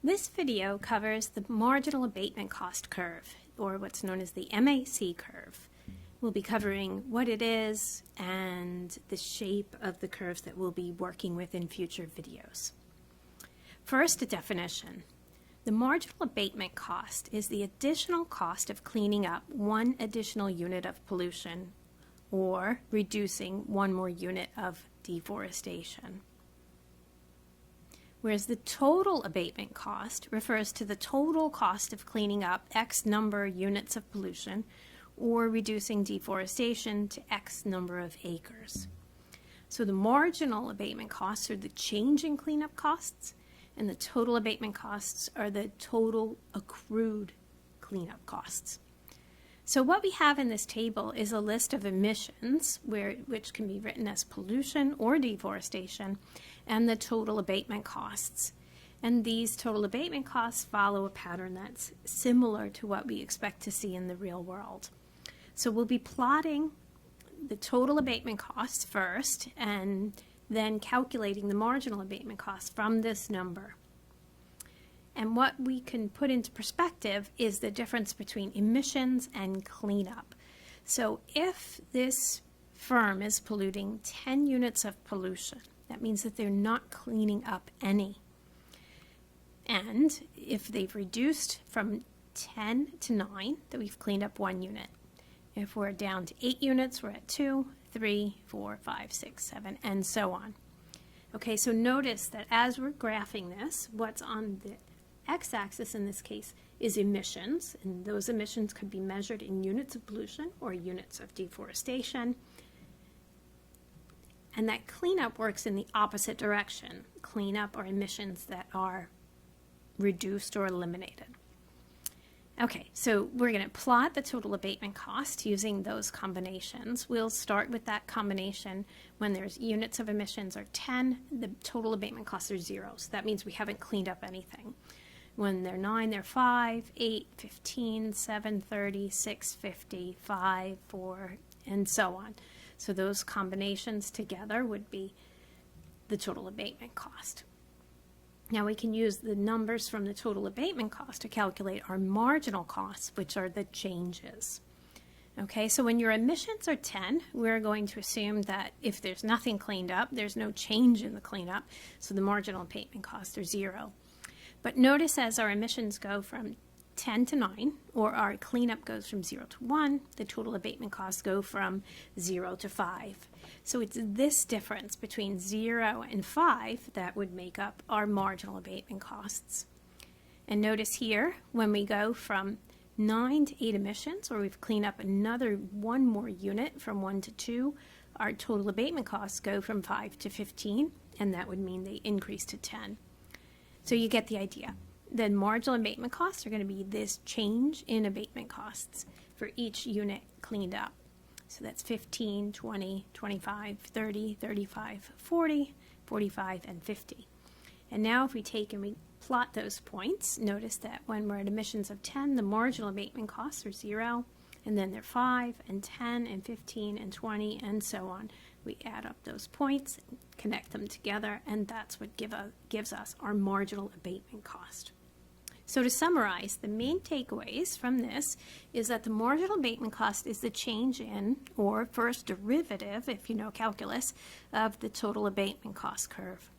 This video covers the marginal abatement cost curve, or what's known as the MAC curve. We'll be covering what it is and the shape of the curves that we'll be working with in future videos. First, a definition. The marginal abatement cost is the additional cost of cleaning up one additional unit of pollution or reducing one more unit of deforestation. Whereas the total abatement cost refers to the total cost of cleaning up X number units of pollution or reducing deforestation to X number of acres. So the marginal abatement costs are the change in cleanup costs, and the total abatement costs are the total accrued cleanup costs. So what we have in this table is a list of emissions, which can be written as pollution or deforestation, and the total abatement costs. And these total abatement costs follow a pattern that's similar to what we expect to see in the real world. So we'll be plotting the total abatement costs first, and then calculating the marginal abatement costs from this number. And what we can put into perspective is the difference between emissions and cleanup. So if this firm is polluting 10 units of pollution, that means that they're not cleaning up any. And if they've reduced from 10 to 9, that we've cleaned up 1 unit. If we're down to 8 units, we're at 2, 3, 4, 5, 6, 7, and so on. Okay, so notice that as we're graphing this, what's on the x-axis in this case is emissions, and those emissions could be measured in units of pollution or units of deforestation. And that cleanup works in the opposite direction. Cleanup are emissions that are reduced or eliminated. Okay, so we're going to plot the total abatement cost using those combinations. We'll start with that combination when there's units of emissions are 10, the total abatement costs are 0. So that means we haven't cleaned up anything. When they're 9, they're 5, 8, 15, 7, 30, 6, 50, 5, 4, and so on. So those combinations together would be the total abatement cost. Now we can use the numbers from the total abatement cost to calculate our marginal costs, which are the changes. Okay, so when your emissions are 10, we're going to assume that if there's nothing cleaned up, there's no change in the cleanup, so the marginal abatement costs are 0. But notice as our emissions go from 10 to 9, or our cleanup goes from 0 to 1, the total abatement costs go from 0 to 5. So it's this difference between 0 and 5 that would make up our marginal abatement costs. And notice here, when we go from 9 to 8 emissions, or we've cleaned up another 1 more unit from 1 to 2, our total abatement costs go from 5 to 15, and that would mean they increase to 10. So you get the idea. The marginal abatement costs are going to be this change in abatement costs for each unit cleaned up. So that's 15, 20, 25, 30, 35, 40, 45, and 50. And now if we take and we plot those points, notice that when we're at emissions of 10, the marginal abatement costs are 0, and then they're 5, and 10, and 15, and 20, and so on. We add up those points, connect them together, and that's what gives us our marginal abatement cost. So to summarize, the main takeaways from this is that the marginal abatement cost is the change in, or first derivative, if you know calculus, of the total abatement cost curve.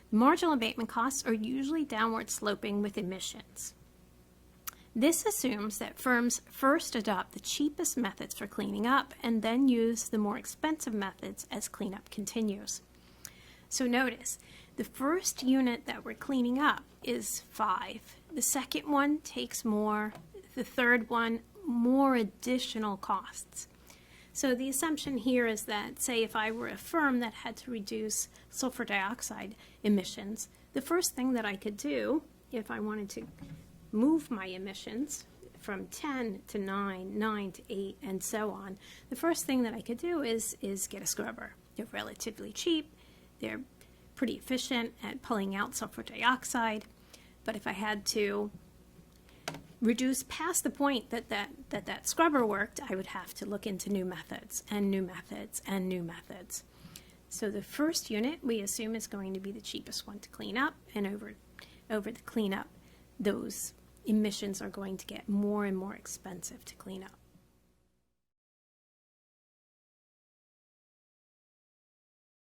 Marginal abatement costs are usually downward sloping with emissions. This assumes that firms first adopt the cheapest methods for cleaning up and then use the more expensive methods as cleanup continues. So notice, the first unit that we're cleaning up is 5. The second one takes more. The third one, more additional costs. So the assumption here is that, say, if I were a firm that had to reduce sulfur dioxide emissions, the first thing that I could do, if I wanted to move my emissions from 10 to 9, 9 to 8, and so on, the first thing that I could do is get a scrubber. They're relatively cheap. They're pretty efficient at pulling out sulfur dioxide. But if I had to reduce past the point that scrubber worked, I would have to look into new methods and new methods and new methods. So the first unit we assume is going to be the cheapest one to clean up, and over the cleanup those emissions are going to get more and more expensive to clean up.